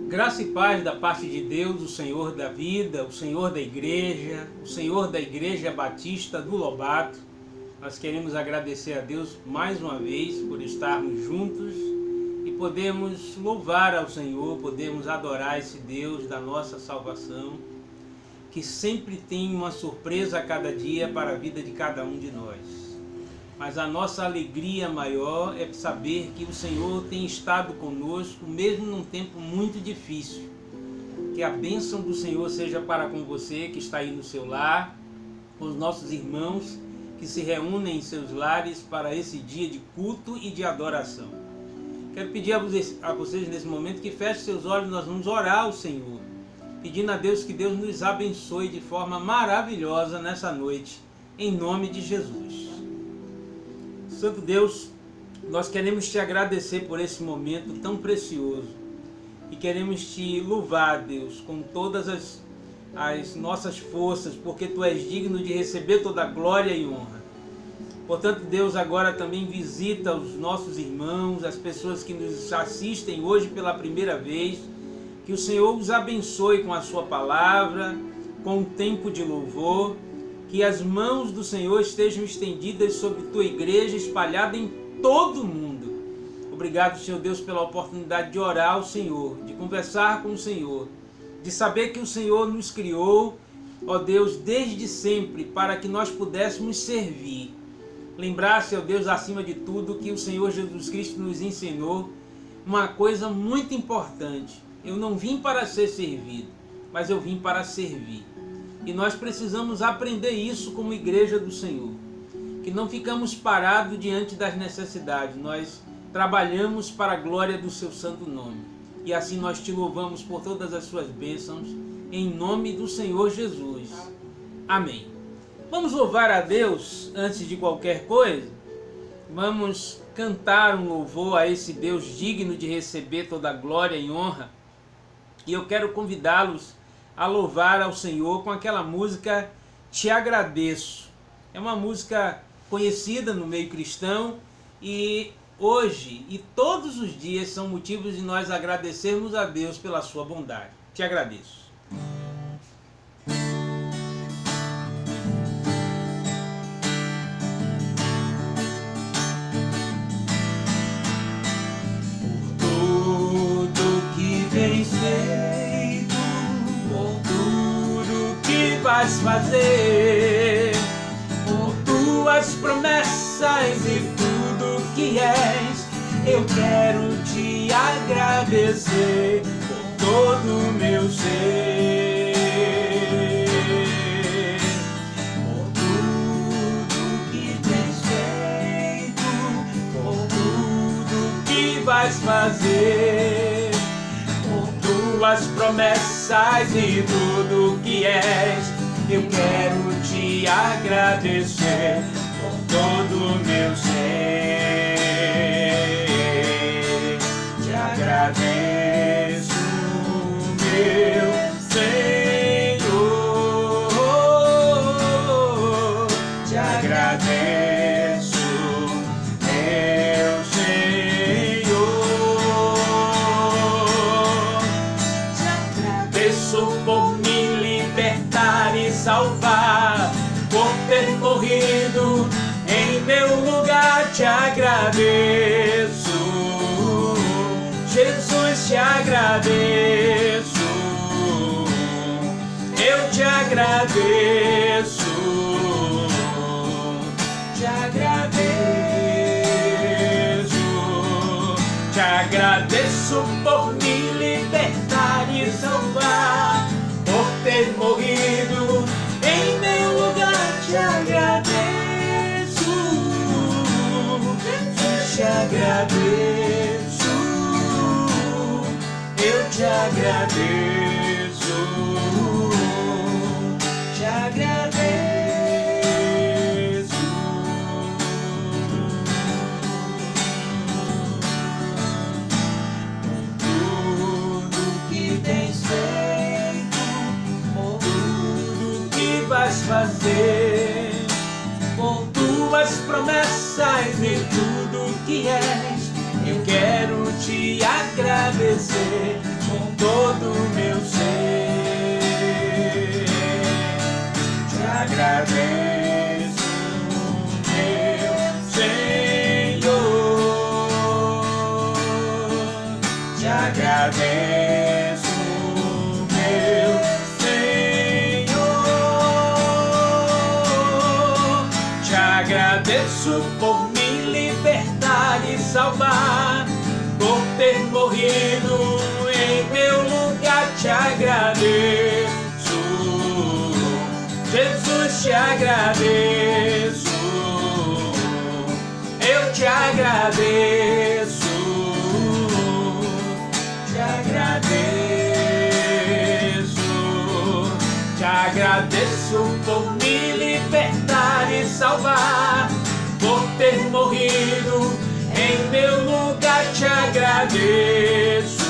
Graça e paz da parte de Deus, o Senhor da vida, o Senhor da Igreja Batista do Lobato. Nós queremos agradecer a Deus mais uma vez por estarmos juntos e podemos louvar ao Senhor, podemos adorar esse Deus da nossa salvação, que sempre tem uma surpresa a cada dia para a vida de cada um de nós. Mas a nossa alegria maior é saber que o Senhor tem estado conosco, mesmo num tempo muito difícil. Que a bênção do Senhor seja para com você que está aí no seu lar, com os nossos irmãos que se reúnem em seus lares para esse dia de culto e de adoração. Quero pedir a vocês nesse momento que fechem seus olhos, nós vamos orar ao Senhor, pedindo a Deus que Deus nos abençoe de forma maravilhosa nessa noite, em nome de Jesus. Santo Deus, nós queremos te agradecer por esse momento tão precioso e queremos te louvar, Deus, com todas as nossas forças, porque tu és digno de receber toda a glória e honra. Portanto, Deus, agora também visita os nossos irmãos, as pessoas que nos assistem hoje pela primeira vez, que o Senhor os abençoe com a sua palavra, com o tempo de louvor, que as mãos do Senhor estejam estendidas sobre tua igreja, espalhada em todo o mundo. Obrigado, Senhor Deus, pela oportunidade de orar ao Senhor, de conversar com o Senhor, de saber que o Senhor nos criou, ó Deus, desde sempre, para que nós pudéssemos servir. Lembrar, Senhor Deus, acima de tudo, que o Senhor Jesus Cristo nos ensinou uma coisa muito importante. Eu não vim para ser servido, mas eu vim para servir. E nós precisamos aprender isso como igreja do Senhor. Que não ficamos parados diante das necessidades. Nós trabalhamos para a glória do seu santo nome. E assim nós te louvamos por todas as suas bênçãos. Em nome do Senhor Jesus. Amém. Vamos louvar a Deus antes de qualquer coisa. Vamos cantar um louvor a esse Deus digno de receber toda a glória e honra. E eu quero convidá-los a louvar ao Senhor com aquela música Te Agradeço. É uma música conhecida no meio cristão e hoje e todos os dias são motivos de nós agradecermos a Deus pela sua bondade. Te agradeço. Por tudo que tens feito, vais fazer, por tuas promessas e tudo que és, eu quero te agradecer por todo o meu ser, por tudo que tens feito, por tudo que vais fazer, por tuas promessas e tudo que és. Eu quero te agradecer por todo o meu ser. Te agradeço, meu Senhor. Te agradeço, meu Senhor. Te agradeço por me libertar e salvar, por ter morrido em meu lugar. Te agradeço, Jesus, te agradeço, eu te agradeço, te agradeço, te agradeço por me libertar e salvar, por ter morrido em meu lugar. Te agradeço, te agradeço, eu te agradeço, te agradeço. Tudo que tens feito, tudo que vais fazer, por tuas promessas e tudo que és, eu quero te agradecer com todo o meu ser. Te agradeço, meu Senhor. Te agradeço, meu Senhor. Te agradeço por me libertar e salvar, por ter morrido em meu lugar. Te agradeço, Jesus, te agradeço. Eu te agradeço, te agradeço. Te agradeço por me libertar e salvar, por ter morrido em meu lugar. Te agradeço,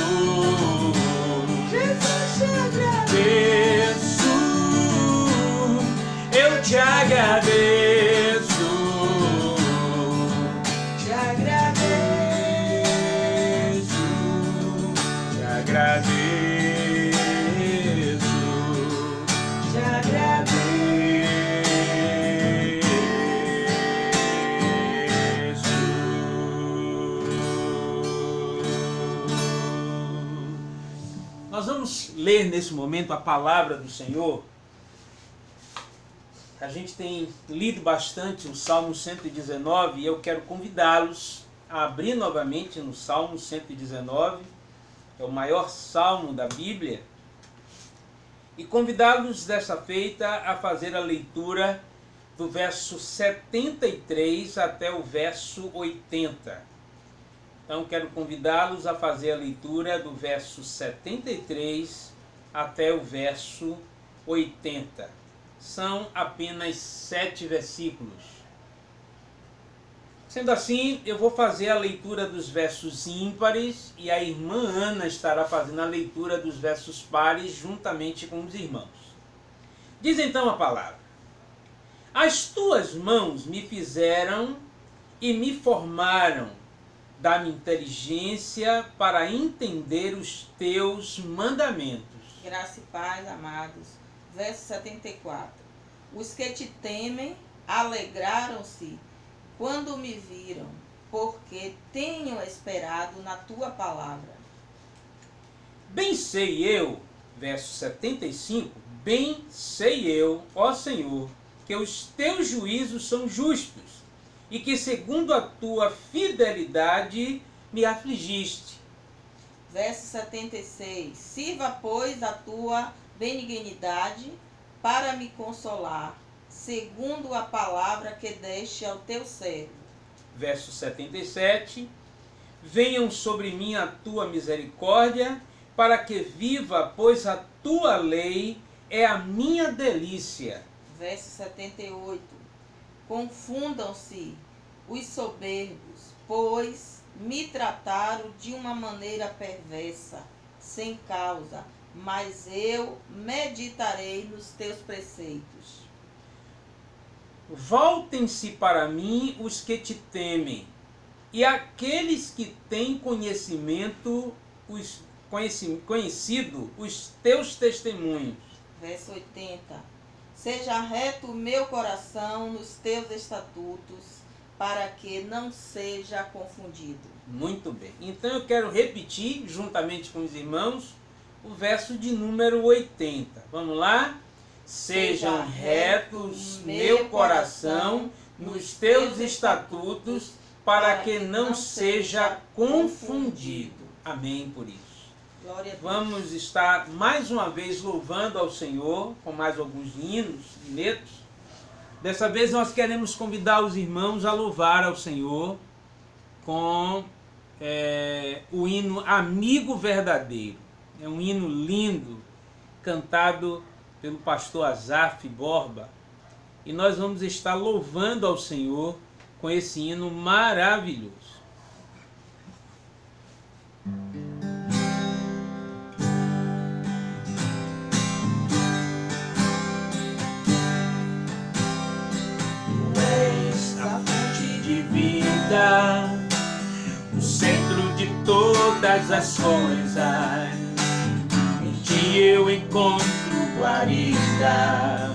Jesus, te agradeço. Eu te agradeço, te agradeço, te agradeço, te agradeço. Nós vamos ler nesse momento a palavra do Senhor. A gente tem lido bastante o Salmo 119 e eu quero convidá-los a abrir novamente no Salmo 119, é o maior salmo da Bíblia, e convidá-los desta feita a fazer a leitura do verso 73 até o verso 80. Então quero convidá-los a fazer a leitura do verso 73 até o verso 80. São apenas 7 versículos. Sendo assim, eu vou fazer a leitura dos versos ímpares e a irmã Ana estará fazendo a leitura dos versos pares juntamente com os irmãos. Diz então a palavra: As tuas mãos me fizeram e me formaram, dá-me inteligência para entender os teus mandamentos. Graça e paz, amados. Verso 74. Os que te temem alegraram-se quando me viram, porque tenho esperado na tua palavra. Bem sei eu, verso 75, bem sei eu, ó Senhor, que os teus juízos são justos, e que segundo a tua fidelidade me afligiste. Verso 76. Sirva, pois, a tua benignidade para me consolar, segundo a palavra que deste ao teu servo. Verso 77. Venham sobre mim a tua misericórdia, para que viva, pois a tua lei é a minha delícia. Verso 78. Confundam-se os soberbos, pois me trataram de uma maneira perversa, sem causa, mas eu meditarei nos teus preceitos. Voltem-se para mim os que te temem, e aqueles que têm conhecido os teus testemunhos. Verso 80. Seja reto o meu coração nos teus estatutos, para que não seja confundido. Muito bem. Então eu quero repetir, juntamente com os irmãos, o verso de número 80. Vamos lá? Sejam retos meu coração nos teus estatutos, para que não seja confundido. Amém por isso. Glória a Deus. Vamos estar mais uma vez louvando ao Senhor, com mais alguns hinos e netos. Dessa vez nós queremos convidar os irmãos a louvar ao Senhor com o hino Amigo Verdadeiro. É um hino lindo, cantado pelo pastor Azaf Borba. E nós vamos estar louvando ao Senhor com esse hino maravilhoso. Tu és a fonte de vida, o centro todas as coisas. Em ti eu encontro guarida.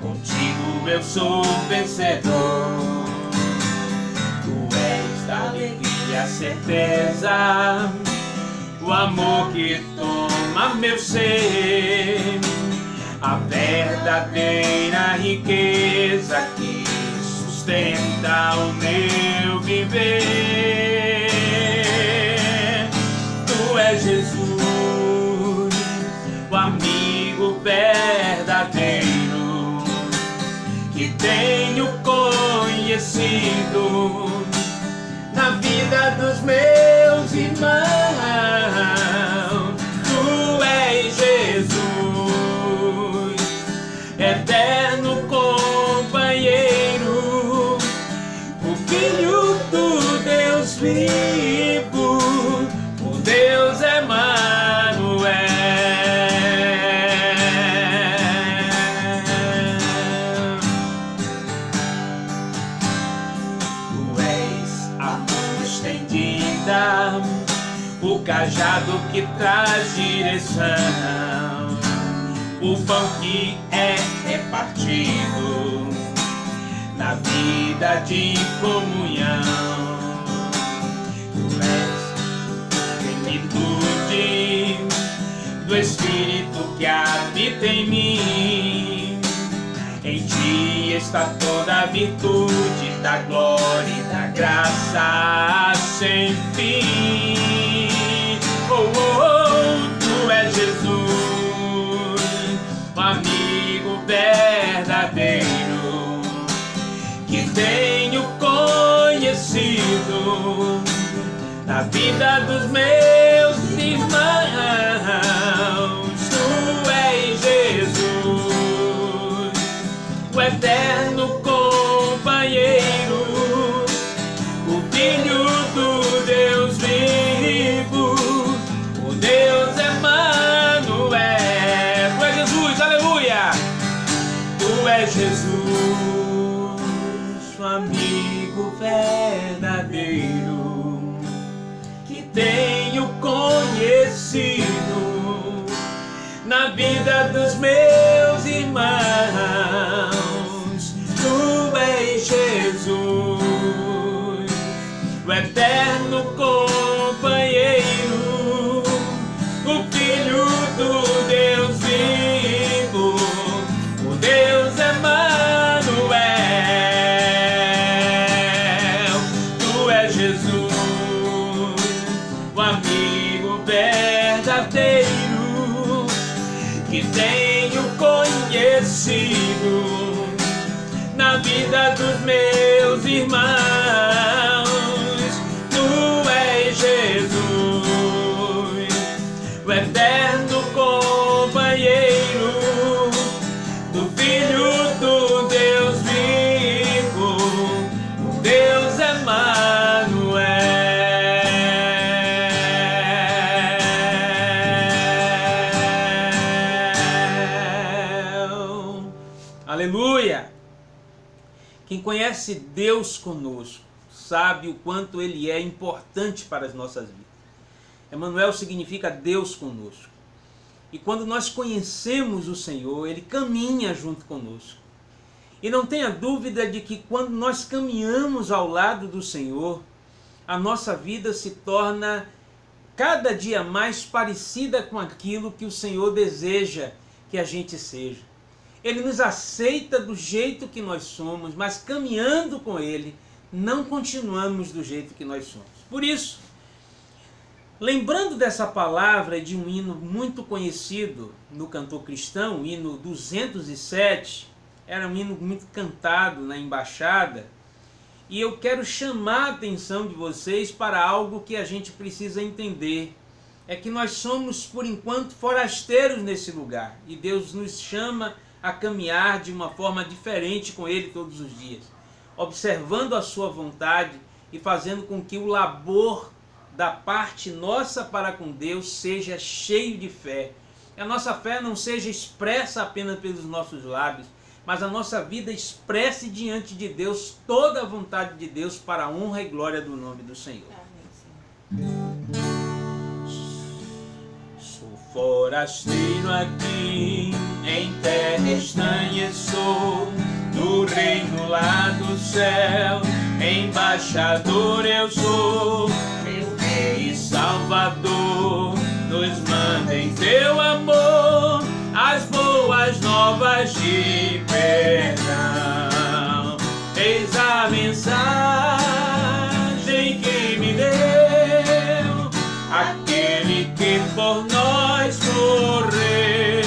Contigo eu sou vencedor. Tu és da alegria, a certeza, o amor que toma meu ser, a verdadeira riqueza que sustenta o meu viver. Tu és Jesus, o amigo verdadeiro que tenho conhecido na vida dos meus irmãos. Tu és Jesus, eterno companheiro, o Filho do Deus vivo, o Deus Emanuel. Tu és a mão estendida, o cajado que traz direção, o pão que é repartido na vida de comunhão. Tu és plenitude do Espírito que habita em mim. Em ti está toda a virtude da glória e da graça sem fim. Oh, oh, oh, tu és Jesus, o amigo verdadeiro que tenho conhecido na vida dos meus irmãos. Tu és Jesus, o eterno companheiro, o Filho do Deus vivo, o Deus Emanuel. Tu és Jesus, aleluia! Tu és Jesus, o amigo verdadeiro que tenho conhecido na vida dos meus irmãos. Tu és Jesus, o eterno companheiro, o Filho do Deus vivo, o Deus Emanuel. Tu és Jesus, o amigo verdadeiro que tenho conhecido na vida dos meus irmãos. Tu és Jesus, o eterno companheiro do Filho do Deus vivo, o Deus Emanuel. Aleluia! Quem conhece Deus conosco sabe o quanto Ele é importante para as nossas vidas. Emanuel significa Deus conosco. E quando nós conhecemos o Senhor, Ele caminha junto conosco. E não tenha dúvida de que quando nós caminhamos ao lado do Senhor, a nossa vida se torna cada dia mais parecida com aquilo que o Senhor deseja que a gente seja. Ele nos aceita do jeito que nós somos, mas caminhando com Ele, não continuamos do jeito que nós somos. Por isso, lembrando dessa palavra de um hino muito conhecido no cantor cristão, o hino 207, era um hino muito cantado na embaixada, e eu quero chamar a atenção de vocês para algo que a gente precisa entender. É que nós somos, por enquanto, forasteiros nesse lugar, e Deus nos chama a caminhar de uma forma diferente com Ele todos os dias, observando a sua vontade e fazendo com que o labor da parte nossa para com Deus seja cheio de fé. A nossa fé não seja expressa apenas pelos nossos lábios, mas a nossa vida expresse diante de Deus toda a vontade de Deus para a honra e glória do nome do Senhor. Amém, Senhor. Forasteiro aqui, em terra estranha sou, do reino lá do céu, embaixador eu sou, meu Rei e Salvador, nos manda em teu amor as boas novas de perdão. Eis a mensagem que me deu aquele que por nós morreu.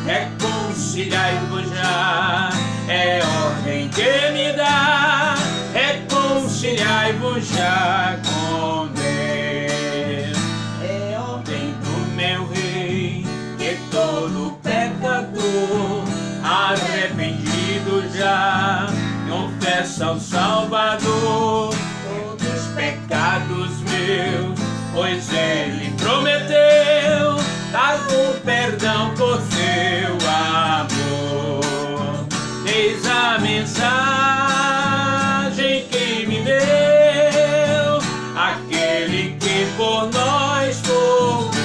Reconciliai-vos já, é ordem que me dá. Reconciliai-vos já com Deus. É ordem do meu Rei, que todo pecador arrependido já confessa ao Salvador todos os pecados meus, pois Ele prometeu dar o perdão por seu amor. Eis a mensagem que me deu aquele que por nós morreu.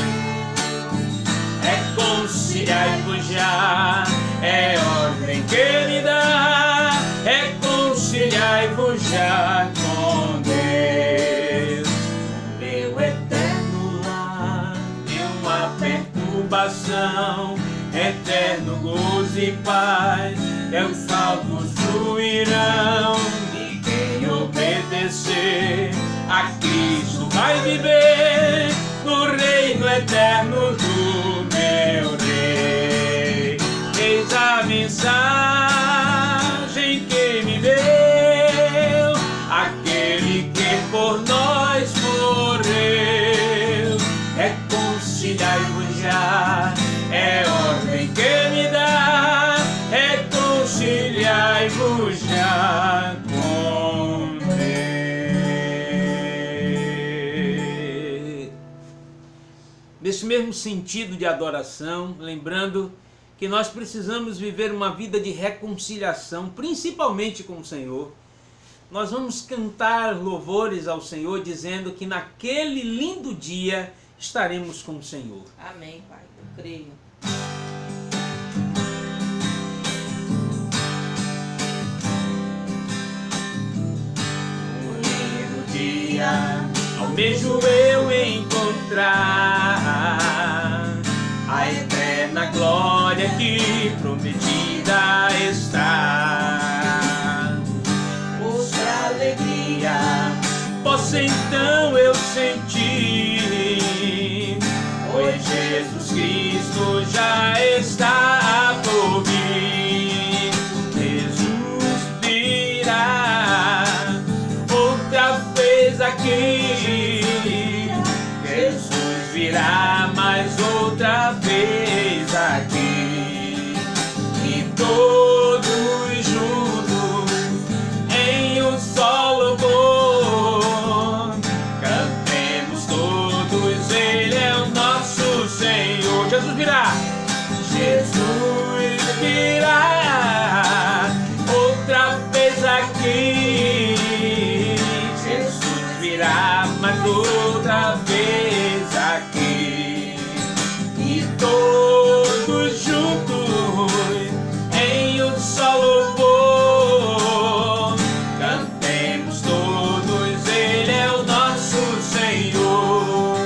Reconciliai-vos já, é ordem que me dá. Reconciliai-vos já com Deus. Meu eterno lar, nenhuma perturbação, eterno gozo e paz, teus salvos fluirão. E quem obedecer a Cristo vai viver no reino eterno do meu Rei. Eis a mensagem que me deu aquele que por nós morreu. Reconciliai-vos já, é ordem que me dá. Reconciliai-vos já com Deus. Nesse mesmo sentido de adoração, lembrando que nós precisamos viver uma vida de reconciliação, principalmente com o Senhor. Nós vamos cantar louvores ao Senhor, dizendo que naquele lindo dia estaremos com o Senhor. Amém, Pai, eu creio. Um lindo dia, almejo eu encontrar a eterna glória que prometida está. Outra alegria posso então eu sentir, pois Jesus Cristo já está por vir. Jesus virá outra vez aqui. Jesus virá mais outra vez aqui, e todos juntos em um só louvor cantemos todos, Ele é o nosso Senhor. Jesus virá, Jesus virá outra vez aqui. Jesus virá mais outra vez aqui, e todos juntos em um só louvor cantemos todos, Ele é o nosso Senhor.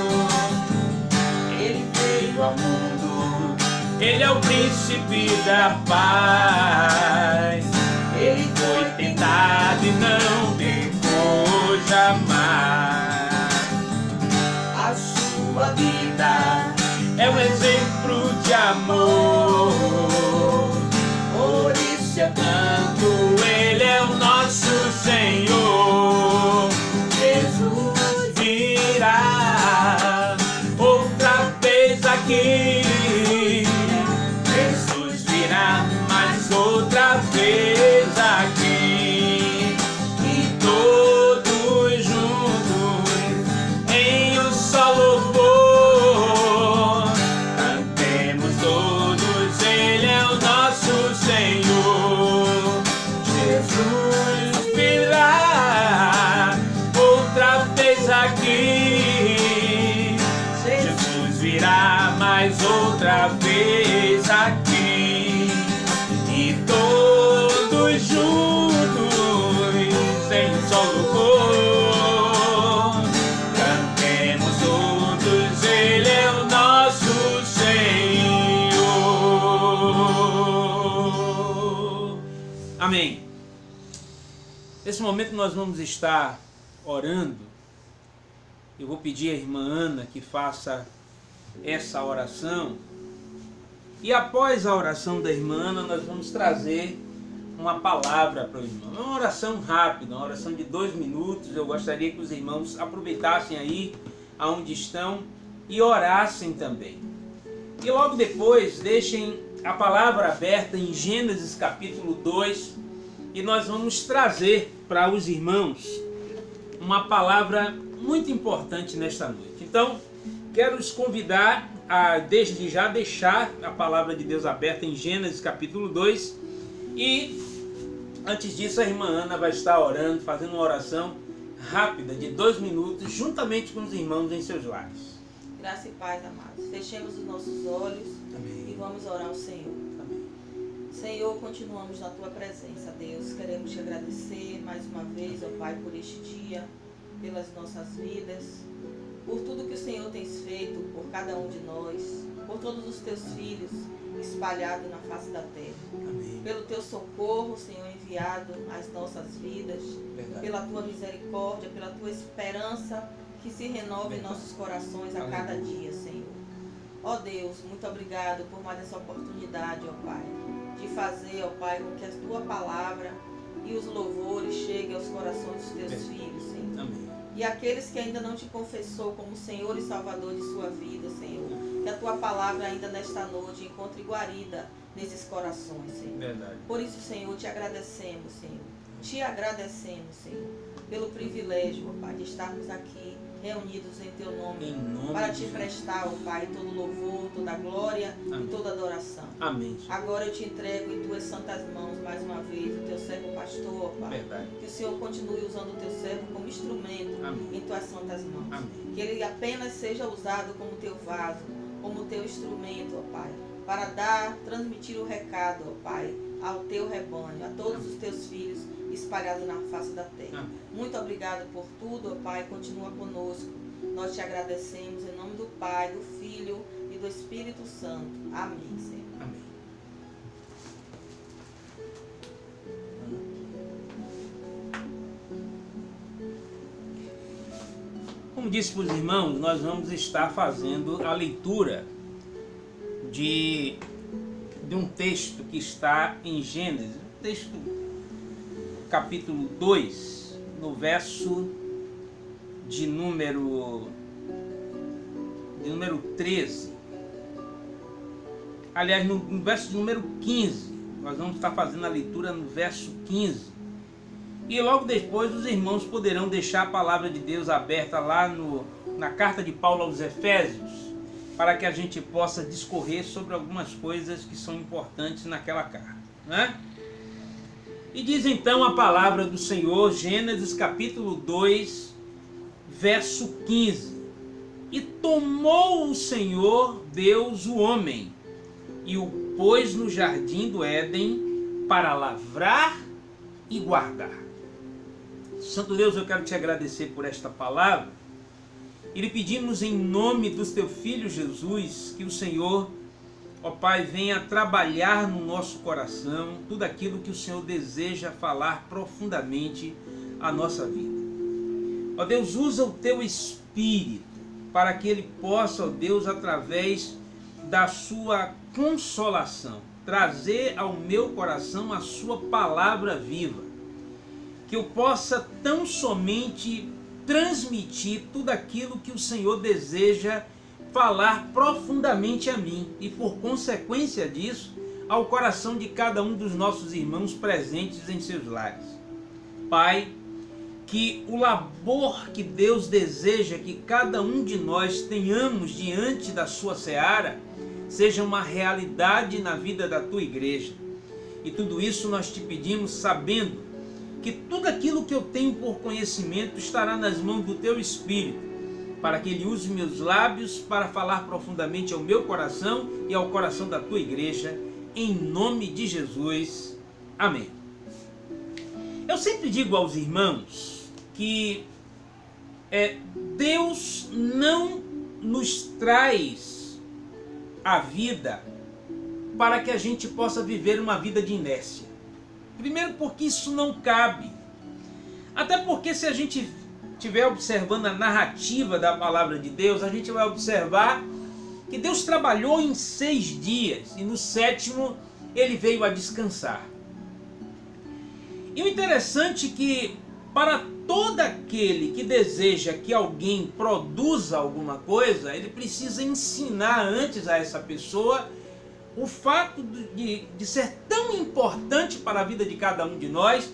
Ele veio ao mundo, Ele é o príncipe da paz. Ele foi tentado e não pecou jamais. A sua vida é um exemplo de amor, por isso eu canto, Ele é o nosso Senhor. Jesus virá outra vez aqui. Jesus virá mais outra vez aqui, e todos juntos em um só louvor cantemos todos, Ele é o nosso Senhor. Jesus virá outra vez aqui. Jesus virá mais mais outra vez aqui e todos juntos em um só louvor cantemos todos, Ele é o nosso Senhor. Amém. Nesse momento nós vamos estar orando. Eu vou pedir à irmã Ana que faça essa oração. E após a oração da irmã Ana, nós vamos trazer uma palavra para o irmão. É uma oração rápida, uma oração de 2 minutos. Eu gostaria que os irmãos aproveitassem aí aonde estão e orassem também. E logo depois deixem a palavra aberta em Gênesis capítulo 2 e nós vamos trazer para os irmãos uma palavra muito importante nesta noite. Então, quero os convidar a desde já deixar a palavra de Deus aberta em Gênesis capítulo 2 e antes disso a irmã Ana vai estar orando, fazendo uma oração rápida de 2 minutos juntamente com os irmãos em seus lares. Graça e paz, amados. Fechemos os nossos olhos. Amém. E vamos orar ao Senhor. Amém. Senhor, continuamos na Tua presença, Deus. Queremos Te agradecer mais uma vez, ó Pai, por este dia, pelas nossas vidas, por tudo que o Senhor tem feito por cada um de nós, por todos os Teus filhos espalhados na face da terra. Amém. Pelo Teu socorro, Senhor, enviado às nossas vidas, pela Tua misericórdia, pela Tua esperança que se renova em nossos corações a cada dia, Senhor. Ó Deus, muito obrigado por mais essa oportunidade, ó Pai, de fazer, ó Pai, com que a Tua palavra e os louvores cheguem aos corações dos Teus filhos, Senhor. Amém. E aqueles que ainda não Te confessou como Senhor e Salvador de sua vida, Senhor, que a Tua palavra ainda nesta noite encontre guarida nesses corações, Senhor. Verdade. Por isso, Senhor, Te agradecemos, Senhor. Te agradecemos, Senhor, pelo privilégio, ó Pai, de estarmos aqui reunidos em Teu nome para Te prestar, ó Pai, todo louvor, toda glória. Amém. E toda adoração. Amém. Agora eu Te entrego em Tuas santas mãos mais uma vez o Teu servo pastor, ó Pai. Verdade. Que o Senhor continue usando o Teu servo como instrumento. Amém. Em Tuas santas mãos. Amém. Que ele apenas seja usado como Teu vaso, como Teu instrumento, ó Pai, para transmitir o recado, ó Pai, ao Teu rebanho, a todos Amém. Os Teus filhos espalhados na face da terra. Amém. Muito obrigado por tudo, ó Pai, continua conosco. Nós Te agradecemos em nome do Pai, do Filho e do Espírito Santo. Amém, Senhor. Amém. Como disse para os irmãos, nós vamos estar fazendo a leitura de um texto que está em Gênesis, um texto capítulo 2, no verso de número 13. Aliás, no verso de número 15. Nós vamos estar fazendo a leitura no verso 15. E logo depois os irmãos poderão deixar a palavra de Deus aberta lá na carta de Paulo aos Efésios, para que a gente possa discorrer sobre algumas coisas que são importantes naquela carta, né? E diz então a palavra do Senhor, Gênesis capítulo 2, verso 15. E tomou o Senhor Deus o homem, e o pôs no jardim do Éden para lavrar e guardar. Santo Deus, eu quero Te agradecer por esta palavra. E lhe pedimos em nome do Teu Filho Jesus, que o Senhor, ó Pai, venha trabalhar no nosso coração tudo aquilo que o Senhor deseja falar profundamente à nossa vida. Ó Deus, usa o Teu Espírito para que Ele possa, ó Deus, através da Sua consolação, trazer ao meu coração a Sua palavra viva. Que eu possa tão somente transmitir tudo aquilo que o Senhor deseja falar profundamente a mim e, por consequência disso, ao coração de cada um dos nossos irmãos presentes em seus lares. Pai, que o labor que Deus deseja que cada um de nós tenhamos diante da Sua seara seja uma realidade na vida da Tua igreja. E tudo isso nós Te pedimos sabendo que tudo aquilo que eu tenho por conhecimento estará nas mãos do Teu Espírito, para que Ele use meus lábios para falar profundamente ao meu coração e ao coração da tua igreja, em nome de Jesus. Amém. Eu sempre digo aos irmãos que Deus não nos traz a vida para que a gente possa viver uma vida de inércia. Primeiro porque isso não cabe. Até porque se a gente estiver observando a narrativa da palavra de Deus, a gente vai observar que Deus trabalhou em 6 dias e no 7º Ele veio a descansar. E o interessante é que para todo aquele que deseja que alguém produza alguma coisa, ele precisa ensinar antes a essa pessoa o fato de ser tão importante para a vida de cada um de nós,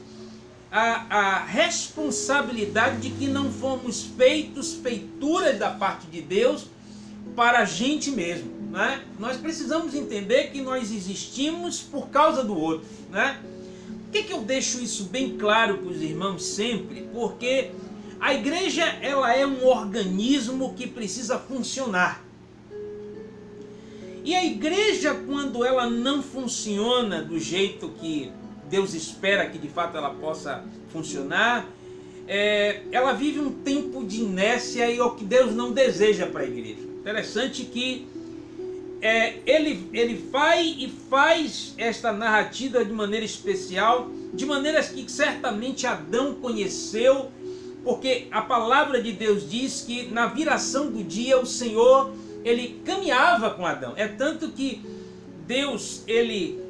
a responsabilidade de que não fomos feituras da parte de Deus para a gente mesmo, né? Nós precisamos entender que nós existimos por causa do outro, né? Por que eu deixo isso bem claro para os irmãos sempre? Porque a igreja, ela é um organismo que precisa funcionar. E a igreja, quando ela não funciona do jeito que Deus espera que de fato ela possa funcionar, ela vive um tempo de inércia e é o que Deus não deseja para a igreja. Interessante que ele vai e faz esta narrativa de maneira especial, de maneiras que certamente Adão conheceu, porque a palavra de Deus diz que na viração do dia o Senhor, ele caminhava com Adão. É tanto que Deus, ele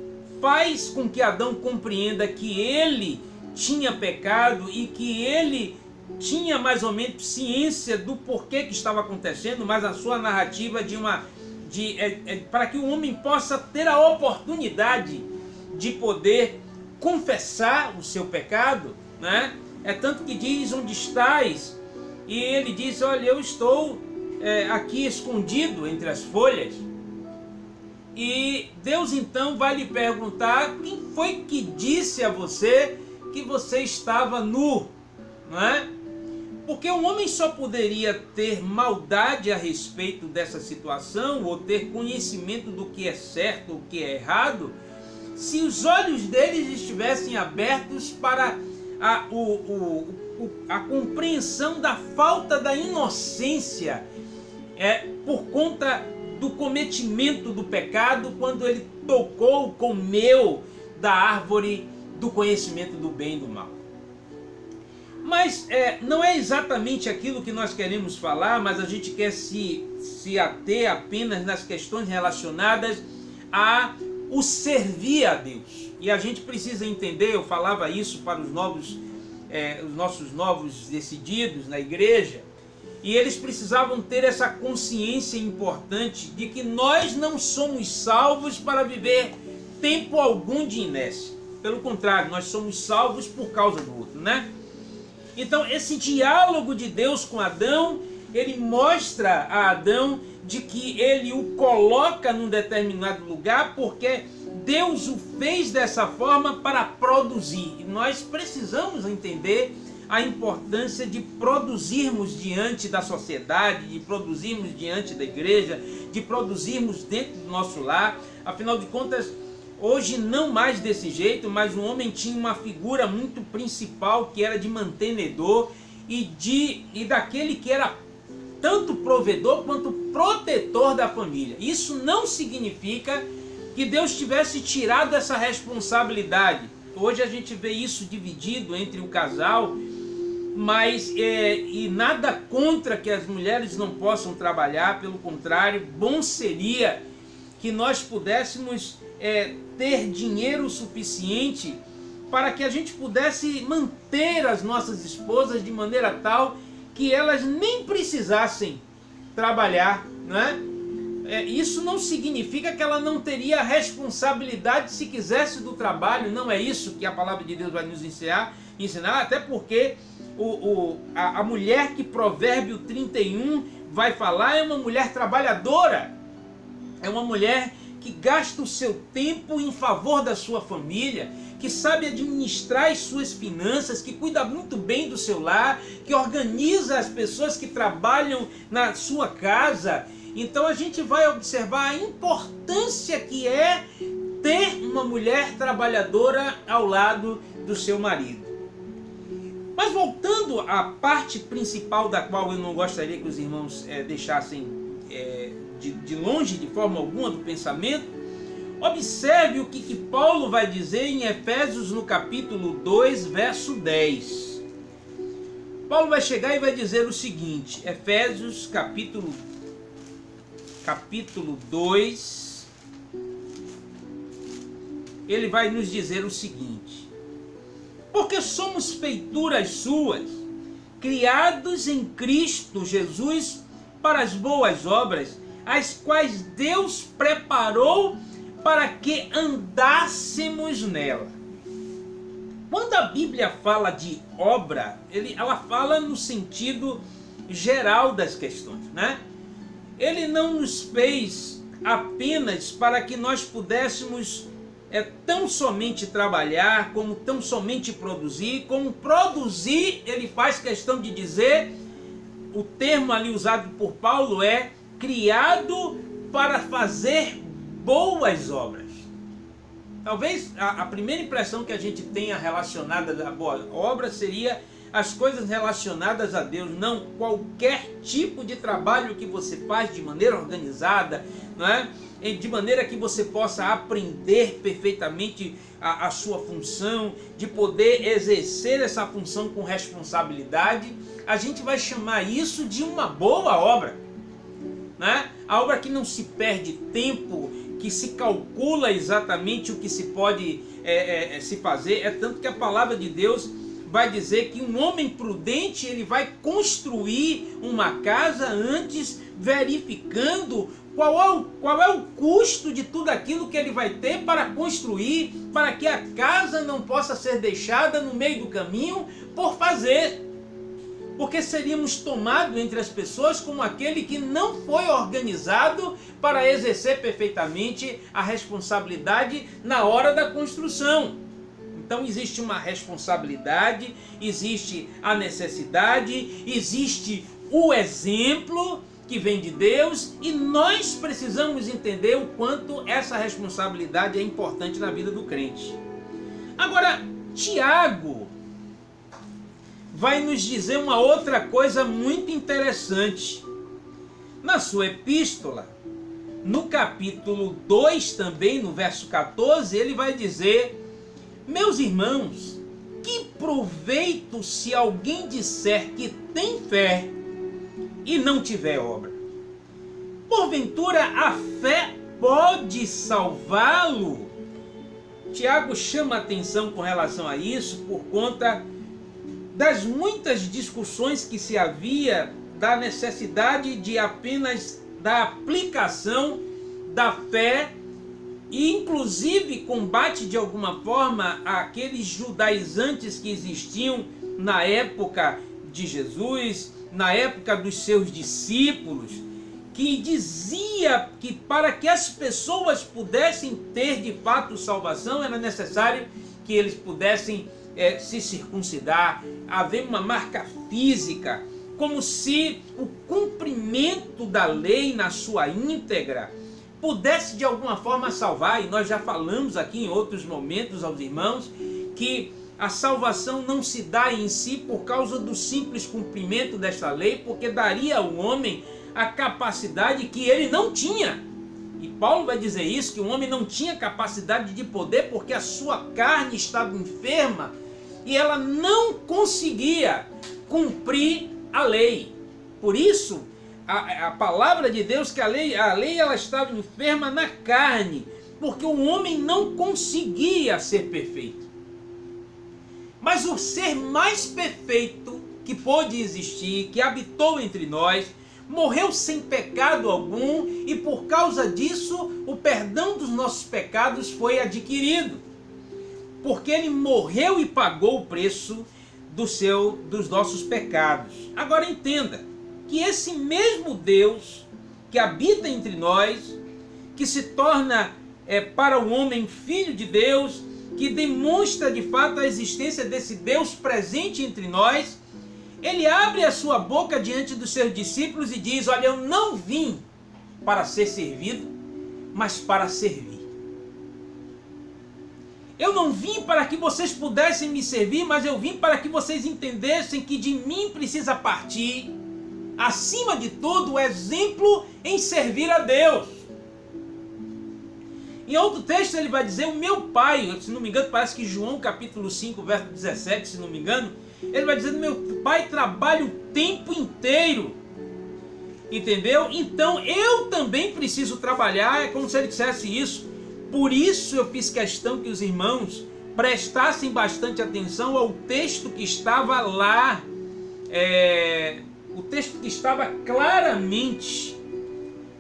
faz com que Adão compreenda que ele tinha pecado e que ele tinha mais ou menos ciência do porquê que estava acontecendo, mas a sua narrativa para que o homem possa ter a oportunidade de poder confessar o seu pecado, né? É tanto que diz: onde estás? E ele diz: olha, eu estou aqui escondido entre as folhas. E Deus então vai lhe perguntar: quem foi que disse a você que você estava nu? Não é? Porque um homem só poderia ter maldade a respeito dessa situação, ou ter conhecimento do que é certo ou o que é errado, se os olhos deles estivessem abertos para a compreensão da falta da inocência por conta do cometimento do pecado, quando ele comeu da árvore do conhecimento do bem e do mal. Mas não é exatamente aquilo que nós queremos falar, mas a gente quer se ater apenas nas questões relacionadas a o servir a Deus. E a gente precisa entender, eu falava isso para os nossos novos decididos na igreja, e eles precisavam ter essa consciência importante de que nós não somos salvos para viver tempo algum de inércia. Pelo contrário, nós somos salvos por causa do outro, né? Então, esse diálogo de Deus com Adão, ele mostra a Adão de que ele o coloca num determinado lugar porque Deus o fez dessa forma para produzir. E nós precisamos entender a importância de produzirmos diante da sociedade, de produzirmos diante da igreja, de produzirmos dentro do nosso lar. Afinal de contas, hoje não mais desse jeito, mas o homem tinha uma figura muito principal, que era de mantenedor e daquele que era tanto provedor quanto protetor da família. Isso não significa que Deus tivesse tirado essa responsabilidade. Hoje a gente vê isso dividido entre o casal, mas e nada contra que as mulheres não possam trabalhar, pelo contrário, bom seria que nós pudéssemos ter dinheiro suficiente para que a gente pudesse manter as nossas esposas de maneira tal que elas nem precisassem trabalhar, né? Isso não significa que ela não teria responsabilidade se quisesse do trabalho, não é isso que a palavra de Deus vai nos ensinar, até porque a mulher que Provérbio 31 vai falar é uma mulher trabalhadora, é uma mulher que gasta o seu tempo em favor da sua família, que sabe administrar as suas finanças, que cuida muito bem do seu lar, que organiza as pessoas que trabalham na sua casa. Então a gente vai observar a importância que é ter uma mulher trabalhadora ao lado do seu marido. Mas voltando à parte principal, da qual eu não gostaria que os irmãos deixassem de longe de forma alguma do pensamento, observe o que Paulo vai dizer em Efésios no capítulo 2, verso 10. Paulo vai chegar e vai dizer o seguinte, Efésios capítulo 2, ele vai nos dizer o seguinte: porque somos feituras suas, criados em Cristo Jesus para as boas obras, as quais Deus preparou para que andássemos nela. Quando a Bíblia fala de obra, ela fala no sentido geral das questões, né? Ele não nos fez apenas para que nós pudéssemos tão somente trabalhar, como tão somente produzir. Como produzir, ele faz questão de dizer, o termo ali usado por Paulo é criado para fazer boas obras. Talvez a primeira impressão que a gente tenha relacionada à boa obra seria as coisas relacionadas a Deus. Não, qualquer tipo de trabalho que você faz de maneira organizada, não é? De maneira que você possa aprender perfeitamente a sua função, de poder exercer essa função com responsabilidade, a gente vai chamar isso de uma boa obra, né? A obra que não se perde tempo, que se calcula exatamente o que se pode se fazer. É tanto que a palavra de Deus vai dizer que um homem prudente, ele vai construir uma casa antes verificando qual é o custo de tudo aquilo que ele vai ter para construir, para que a casa não possa ser deixada no meio do caminho por fazer. Porque seríamos tomados entre as pessoas como aquele que não foi organizado para exercer perfeitamente a responsabilidade na hora da construção. Então existe uma responsabilidade, existe a necessidade, existe o exemplo que vem de Deus, e nós precisamos entender o quanto essa responsabilidade é importante na vida do crente. Agora, Tiago vai nos dizer uma outra coisa muito interessante. Na sua epístola, no capítulo 2 também, no verso 14, ele vai dizer: meus irmãos, que proveito se alguém disser que tem fé e não tiver obra? Porventura a fé pode salvá-lo? Tiago chama atenção com relação a isso por conta das muitas discussões que se havia da necessidade de apenas da aplicação da fé, e inclusive combate de alguma forma aqueles judaizantes que existiam na época de Jesus, na época dos seus discípulos, que dizia que para que as pessoas pudessem ter de fato salvação era necessário que eles pudessem se circuncidar, haver uma marca física, como se o cumprimento da lei na sua íntegra pudesse de alguma forma salvar. E nós já falamos aqui em outros momentos aos irmãos que a salvação não se dá em si por causa do simples cumprimento desta lei, porque daria ao homem a capacidade que ele não tinha. E Paulo vai dizer isso, que o homem não tinha capacidade de poder porque a sua carne estava enferma e ela não conseguia cumprir a lei. Por isso, a palavra de Deus, que a lei ela estava enferma na carne, porque o homem não conseguia ser perfeito. Mas o ser mais perfeito que pôde existir, que habitou entre nós, morreu sem pecado algum, e por causa disso o perdão dos nossos pecados foi adquirido, porque ele morreu e pagou o preço dos nossos pecados. Agora entenda que esse mesmo Deus que habita entre nós, que se torna para o homem filho de Deus, que demonstra de fato a existência desse Deus presente entre nós, ele abre a sua boca diante dos seus discípulos e diz: olha, eu não vim para ser servido, mas para servir. Eu não vim para que vocês pudessem me servir, mas eu vim para que vocês entendessem que de mim precisa partir, acima de tudo, o exemplo em servir a Deus. Em outro texto ele vai dizer: o meu pai, se não me engano, parece que João capítulo 5, verso 17, se não me engano, ele vai dizer: meu pai trabalha o tempo inteiro. Entendeu? Então eu também preciso trabalhar. É como se ele dissesse isso. Por isso eu fiz questão que os irmãos prestassem bastante atenção ao texto que estava lá. O texto que estava claramente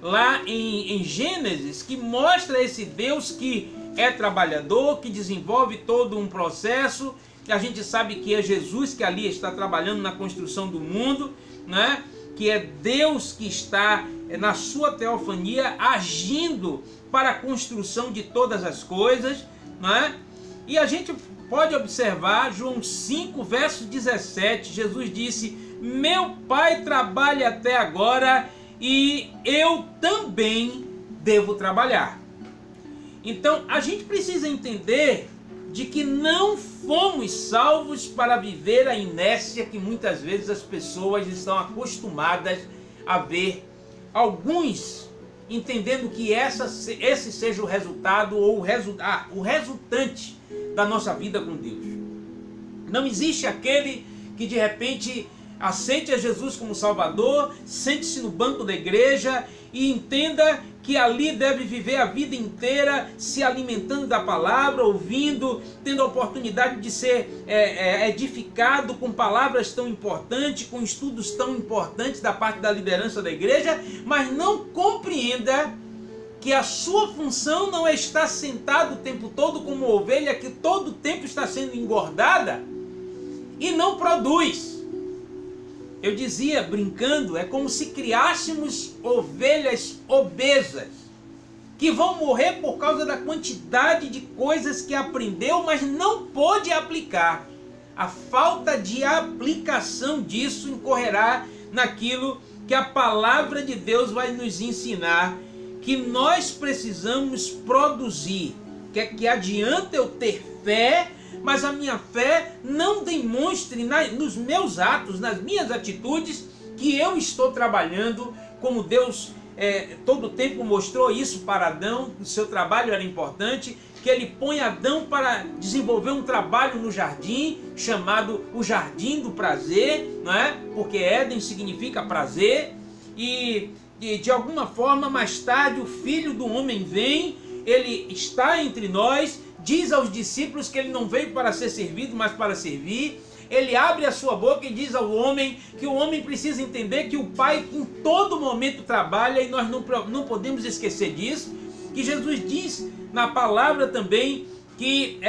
lá em Gênesis, que mostra esse Deus que é trabalhador, que desenvolve todo um processo. A gente sabe que é Jesus que ali está trabalhando na construção do mundo, né? Que é Deus que está na sua teofania agindo para a construção de todas as coisas, né? E a gente pode observar João 5, verso 17, Jesus disse: meu pai trabalha até agora e eu também devo trabalhar. Então a gente precisa entender de que não fomos salvos para viver a inércia que muitas vezes as pessoas estão acostumadas a ver. Alguns entendendo que esse seja o resultado ou o resultante da nossa vida com Deus. Não existe aquele que de repente aceite a Jesus como Salvador, sente-se no banco da igreja e entenda que ali deve viver a vida inteira se alimentando da palavra, ouvindo, tendo a oportunidade de ser edificado com palavras tão importantes, com estudos tão importantes da parte da liderança da igreja, mas não compreenda que a sua função não é estar sentado o tempo todo como ovelha que todo o tempo está sendo engordada e não produz. Eu dizia, brincando, é como se criássemos ovelhas obesas, que vão morrer por causa da quantidade de coisas que aprendeu, mas não pôde aplicar. A falta de aplicação disso incorrerá naquilo que a palavra de Deus vai nos ensinar, que nós precisamos produzir. Que adianta eu ter fé, mas a minha fé não demonstre nos meus atos, nas minhas atitudes, que eu estou trabalhando como Deus todo o tempo mostrou isso para Adão. O seu trabalho era importante, que ele põe Adão para desenvolver um trabalho no jardim, chamado o Jardim do Prazer, não é? Porque Éden significa prazer, e de alguma forma mais tarde o Filho do Homem vem, ele está entre nós, diz aos discípulos que ele não veio para ser servido, mas para servir. Ele abre a sua boca e diz ao homem que o homem precisa entender que o Pai em todo momento trabalha, e nós não podemos esquecer disso. Que Jesus diz na palavra também que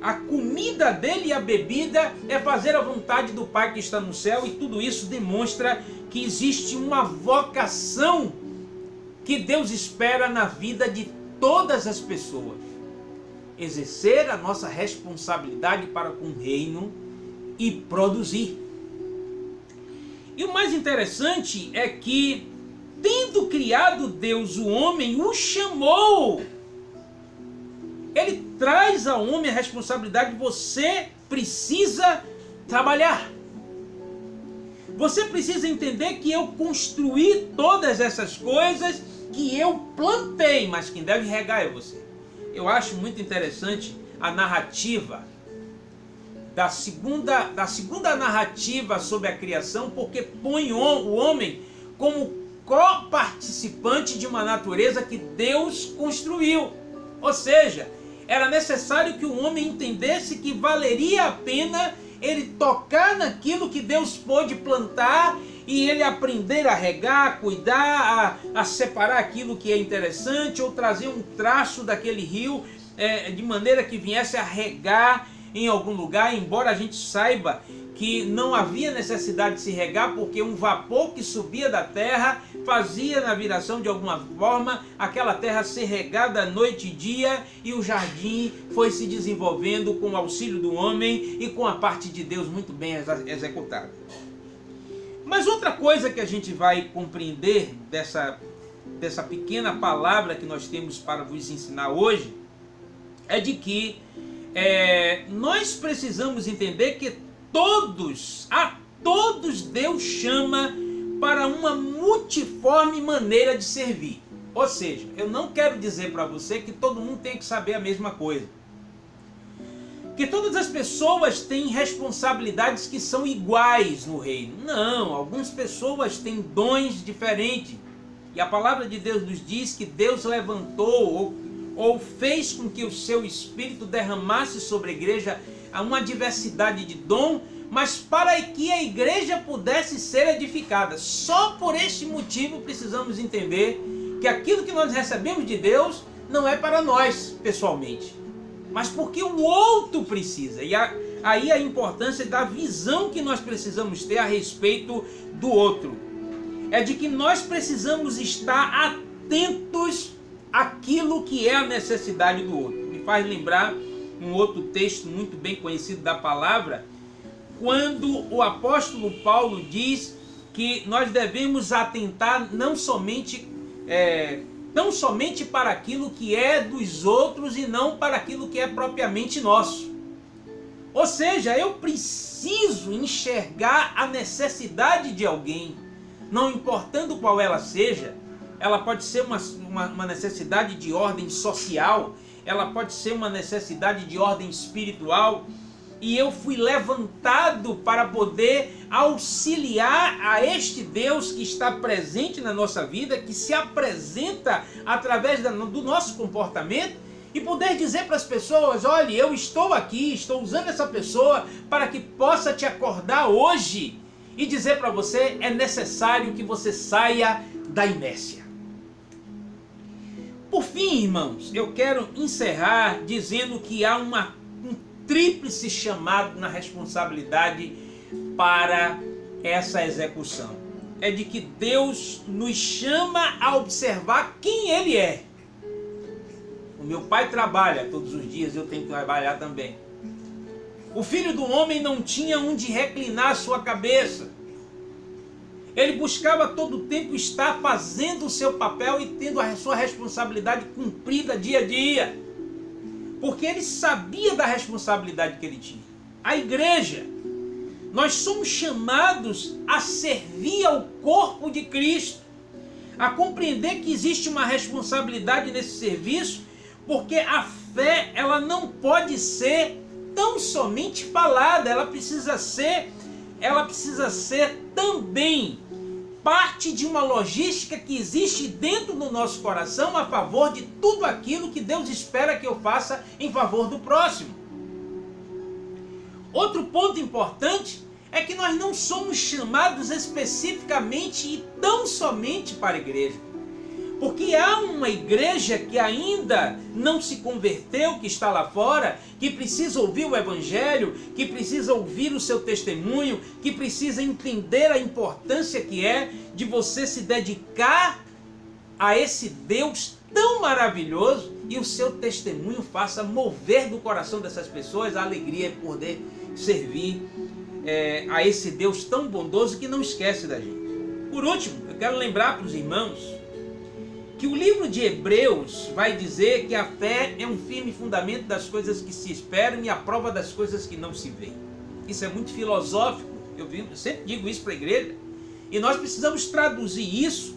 a comida dele e a bebida é fazer a vontade do Pai que está no céu, e tudo isso demonstra que existe uma vocação que Deus espera na vida de todas as pessoas. Exercer a nossa responsabilidade para com o reino e produzir. E o mais interessante é que, tendo criado Deus o homem, o chamou. Ele traz ao homem a responsabilidade: você precisa trabalhar. Você precisa entender que eu construí todas essas coisas, que eu plantei, mas quem deve regar é você. Eu acho muito interessante a narrativa da segunda narrativa sobre a criação, porque põe o homem como co-participante de uma natureza que Deus construiu. Ou seja, era necessário que o homem entendesse que valeria a pena ele tocar naquilo que Deus pôde plantar, e ele aprender a regar, a cuidar, a separar aquilo que é interessante, ou trazer um traço daquele rio de maneira que viesse a regar em algum lugar. Embora a gente saiba que não havia necessidade de se regar, porque um vapor que subia da terra fazia na viração de alguma forma aquela terra ser regada noite e dia, e o jardim foi se desenvolvendo com o auxílio do homem e com a parte de Deus muito bem executada. Mas outra coisa que a gente vai compreender dessa pequena palavra que nós temos para vos ensinar hoje é de que nós precisamos entender que a todos Deus chama para uma multiforme maneira de servir. Ou seja, eu não quero dizer para você que todo mundo tem que saber a mesma coisa. Que todas as pessoas têm responsabilidades que são iguais no reino. Não, algumas pessoas têm dons diferentes. E a palavra de Deus nos diz que Deus levantou ou fez com que o seu Espírito derramasse sobre a igreja uma diversidade de dom, mas para que a igreja pudesse ser edificada. Só por este motivo precisamos entender que aquilo que nós recebemos de Deus não é para nós pessoalmente, mas porque o outro precisa. E aí a importância da visão que nós precisamos ter a respeito do outro. É de que nós precisamos estar atentos àquilo que é a necessidade do outro. Me faz lembrar um outro texto muito bem conhecido da palavra, quando o apóstolo Paulo diz que nós devemos atentar não somente para aquilo que é dos outros e não para aquilo que é propriamente nosso. Ou seja, eu preciso enxergar a necessidade de alguém, não importando qual ela seja. Ela pode ser uma necessidade de ordem social, ela pode ser uma necessidade de ordem espiritual, e eu fui levantado para poder auxiliar a este Deus que está presente na nossa vida, que se apresenta através do nosso comportamento, e poder dizer para as pessoas: olha, eu estou aqui, estou usando essa pessoa para que possa te acordar hoje e dizer para você: é necessário que você saia da inércia. Por fim, irmãos, eu quero encerrar dizendo que há um tríplice chamado na responsabilidade para essa execução. É de que Deus nos chama a observar quem Ele é. O meu pai trabalha todos os dias, eu tenho que trabalhar também. O filho do homem não tinha onde reclinar a sua cabeça. Ele buscava todo o tempo estar fazendo o seu papel e tendo a sua responsabilidade cumprida dia a dia. Porque ele sabia da responsabilidade que ele tinha. A igreja, nós somos chamados a servir ao corpo de Cristo, a compreender que existe uma responsabilidade nesse serviço, porque a fé, ela não pode ser tão somente falada, ela precisa ser também parte de uma logística que existe dentro do nosso coração a favor de tudo aquilo que Deus espera que eu faça em favor do próximo. Outro ponto importante é que nós não somos chamados especificamente e tão somente para a igreja. Porque há uma igreja que ainda não se converteu, que está lá fora, que precisa ouvir o Evangelho, que precisa ouvir o seu testemunho, que precisa entender a importância que é de você se dedicar a esse Deus tão maravilhoso e o seu testemunho faça mover do coração dessas pessoas a alegria de poder servir a esse Deus tão bondoso que não esquece da gente. Por último, eu quero lembrar para os irmãos que o livro de Hebreus vai dizer que a fé é um firme fundamento das coisas que se esperam e a prova das coisas que não se veem. Isso é muito filosófico, eu sempre digo isso para a igreja, e nós precisamos traduzir isso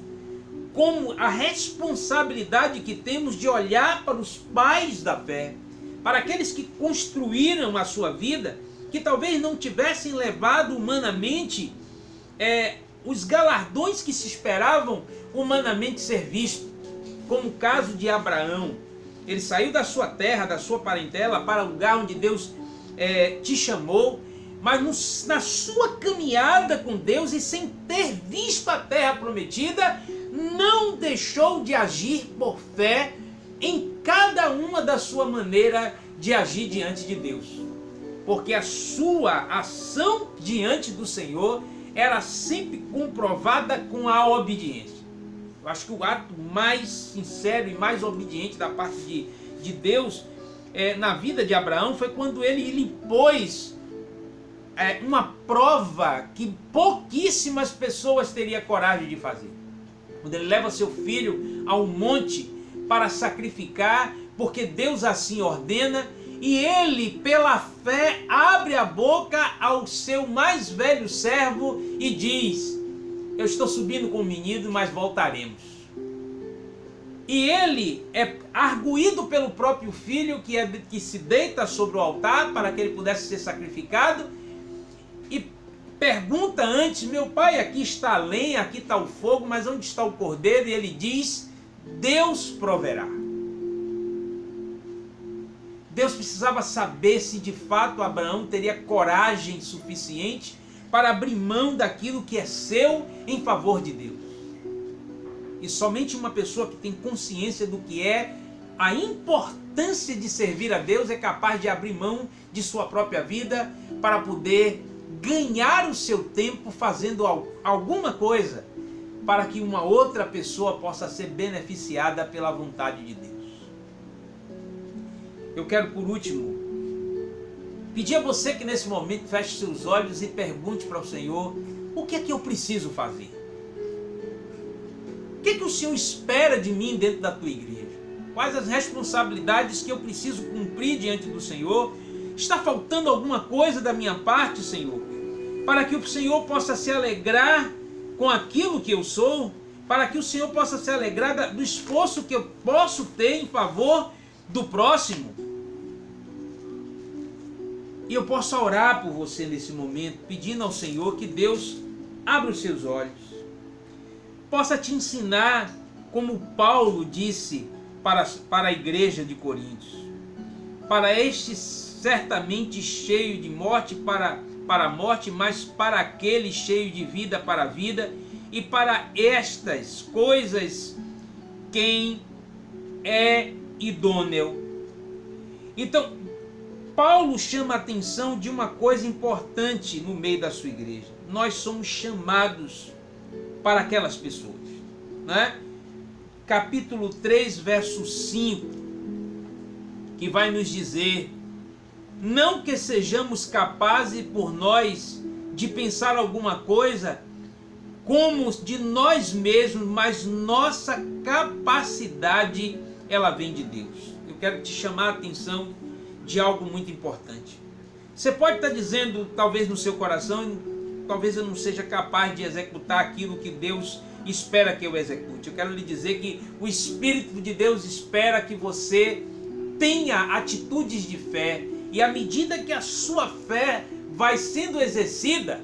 como a responsabilidade que temos de olhar para os pais da fé, para aqueles que construíram a sua vida, que talvez não tivessem levado humanamente os galardões que se esperavam humanamente ser vistos. Como o caso de Abraão. Ele saiu da sua terra, da sua parentela, para o lugar onde Deus te chamou, mas na sua caminhada com Deus e sem ter visto a terra prometida, não deixou de agir por fé em cada uma da sua maneira de agir diante de Deus. porque a sua ação diante do Senhor era sempre comprovada com a obediência. Eu acho que o ato mais sincero e mais obediente da parte de Deus na vida de Abraão foi quando ele lhe pôs uma prova que pouquíssimas pessoas teriam coragem de fazer. Quando ele leva seu filho ao monte para sacrificar, porque Deus assim ordena, e ele, pela fé, abre a boca ao seu mais velho servo e diz: eu estou subindo com o menino, mas voltaremos. E ele é arguído pelo próprio filho, que se deita sobre o altar para que ele pudesse ser sacrificado, e pergunta antes: meu pai, aqui está a lenha, aqui está o fogo, mas onde está o cordeiro? E ele diz: Deus proverá. Deus precisava saber se de fato Abraão teria coragem suficiente para abrir mão daquilo que é seu em favor de Deus. E somente uma pessoa que tem consciência do que é a importância de servir a Deus é capaz de abrir mão de sua própria vida para poder ganhar o seu tempo fazendo alguma coisa para que uma outra pessoa possa ser beneficiada pela vontade de Deus. Eu quero, por último, pedir a você que nesse momento feche seus olhos e pergunte para o Senhor: o que é que eu preciso fazer? O que é que o Senhor espera de mim dentro da tua igreja? Quais as responsabilidades que eu preciso cumprir diante do Senhor? Está faltando alguma coisa da minha parte, Senhor? Para que o Senhor possa se alegrar com aquilo que eu sou? Para que o Senhor possa se alegrar do esforço que eu posso ter em favor do próximo? E eu posso orar por você nesse momento, pedindo ao Senhor que Deus abra os seus olhos, possa te ensinar, como Paulo disse para a igreja de Coríntios: para este certamente cheio de morte para a morte, mas para aquele cheio de vida para a vida, e para estas coisas quem é idôneo. Então, Paulo chama a atenção de uma coisa importante no meio da sua igreja: nós somos chamados para aquelas pessoas, né? Capítulo 3, verso 5, que vai nos dizer: não que sejamos capazes por nós de pensar alguma coisa como de nós mesmos, mas nossa capacidade, ela vem de Deus. Eu quero te chamar a atenção de algo muito importante. Você pode estar dizendo, talvez no seu coração: talvez eu não seja capaz de executar aquilo que Deus espera que eu execute. Eu quero lhe dizer que o Espírito de Deus espera que você tenha atitudes de fé, e à medida que a sua fé vai sendo exercida,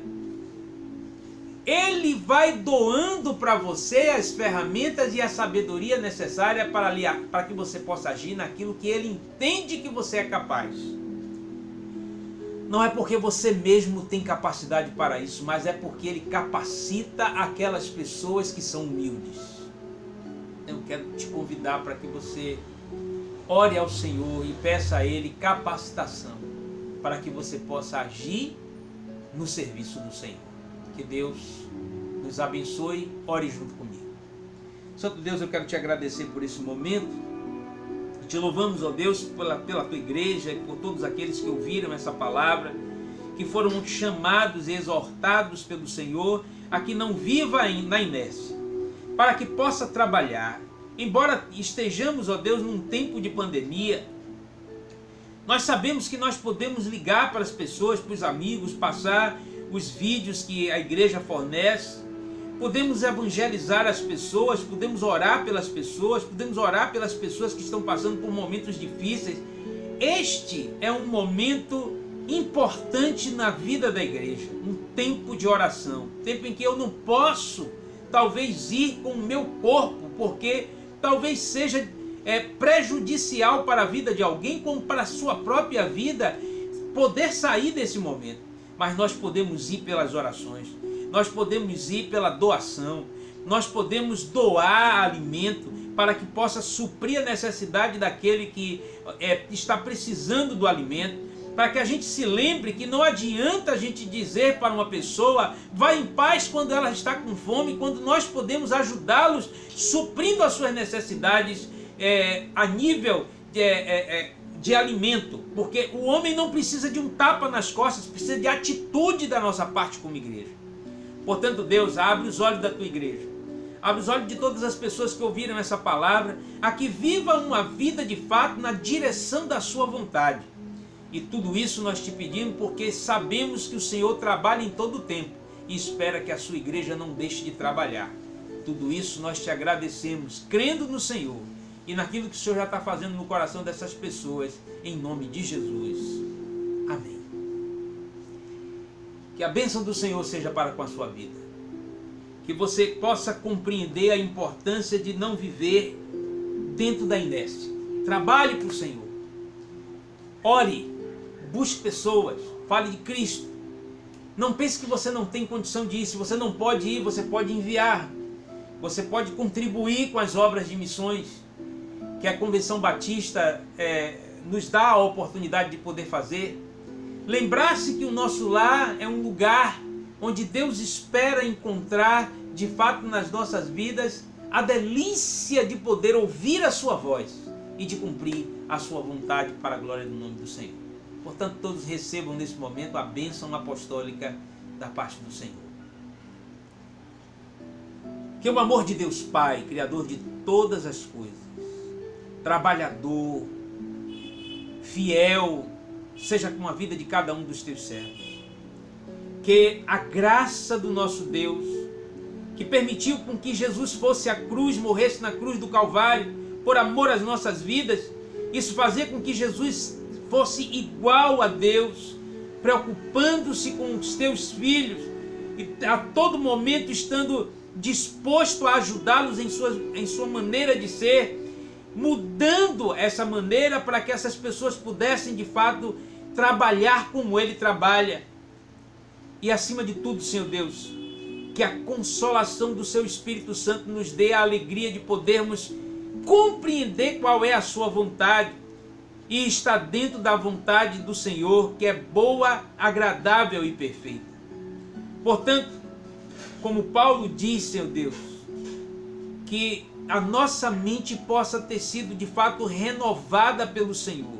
Ele vai doando para você as ferramentas e a sabedoria necessária para que você possa agir naquilo que Ele entende que você é capaz. Não é porque você mesmo tem capacidade para isso, mas é porque Ele capacita aquelas pessoas que são humildes. Eu quero te convidar para que você ore ao Senhor e peça a Ele capacitação para que você possa agir no serviço do Senhor. Que Deus nos abençoe. Ore junto comigo. Santo Deus, eu quero te agradecer por esse momento. Te louvamos, ó Deus, pela tua igreja e por todos aqueles que ouviram essa palavra, que foram chamados e exortados pelo Senhor a que não viva na inércia, para que possa trabalhar. Embora estejamos, ó Deus, num tempo de pandemia, nós sabemos que nós podemos ligar para as pessoas, para os amigos, passar os vídeos que a igreja fornece, podemos evangelizar as pessoas, podemos orar pelas pessoas, podemos orar pelas pessoas que estão passando por momentos difíceis. Este é um momento importante na vida da igreja, um tempo de oração, tempo em que eu não posso talvez ir com o meu corpo, porque talvez seja prejudicial para a vida de alguém, como para a sua própria vida, poder sair desse momento. Mas nós podemos ir pelas orações, nós podemos ir pela doação, nós podemos doar alimento para que possa suprir a necessidade daquele que está precisando do alimento. para que a gente se lembre que não adianta a gente dizer para uma pessoa, vá em paz quando ela está com fome, quando nós podemos ajudá-los, suprindo as suas necessidades a nível de alimento, porque o homem não precisa de um tapa nas costas, precisa de atitude da nossa parte como igreja. Portanto, Deus, abre os olhos da tua igreja, abre os olhos de todas as pessoas que ouviram essa palavra, a que viva uma vida de fato na direção da sua vontade. E tudo isso nós te pedimos porque sabemos que o Senhor trabalha em todo o tempo e espera que a sua igreja não deixe de trabalhar. Tudo isso nós te agradecemos, crendo no Senhor e naquilo que o Senhor já está fazendo no coração dessas pessoas, em nome de Jesus. Amém. Que a bênção do Senhor seja para com a sua vida. Que você possa compreender a importância de não viver dentro da inércia. Trabalhe para o Senhor. Ore. Busque pessoas, fale de Cristo. Não pense que você não tem condição de ir. Se você não pode ir, você pode enviar. Você pode contribuir com as obras de missões que a Convenção Batista nos dá a oportunidade de poder fazer. Lembrar-se que o nosso lar é um lugar onde Deus espera encontrar, de fato, nas nossas vidas, a delícia de poder ouvir a sua voz e de cumprir a sua vontade para a glória do nome do Senhor. Portanto, todos recebam nesse momento a bênção apostólica da parte do Senhor. Que o amor de Deus Pai, Criador de todas as coisas, trabalhador, fiel, seja com a vida de cada um dos teus servos. Que a graça do nosso Deus, que permitiu com que Jesus fosse à cruz, morresse na cruz do Calvário, por amor às nossas vidas, isso fazia com que Jesus fosse igual a Deus, preocupando-se com os teus filhos e a todo momento estando disposto a ajudá-los em sua maneira de ser, mudando essa maneira para que essas pessoas pudessem de fato trabalhar como Ele trabalha. E acima de tudo, Senhor Deus, que a consolação do Seu Espírito Santo nos dê a alegria de podermos compreender qual é a Sua vontade e estar dentro da vontade do Senhor, que é boa, agradável e perfeita. Portanto, como Paulo diz, Senhor Deus, que a nossa mente possa ter sido de fato renovada pelo Senhor,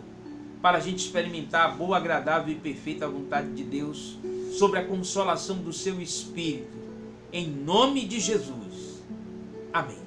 para a gente experimentar a boa, agradável e perfeita vontade de Deus, sobre a consolação do Seu Espírito, em nome de Jesus. Amém.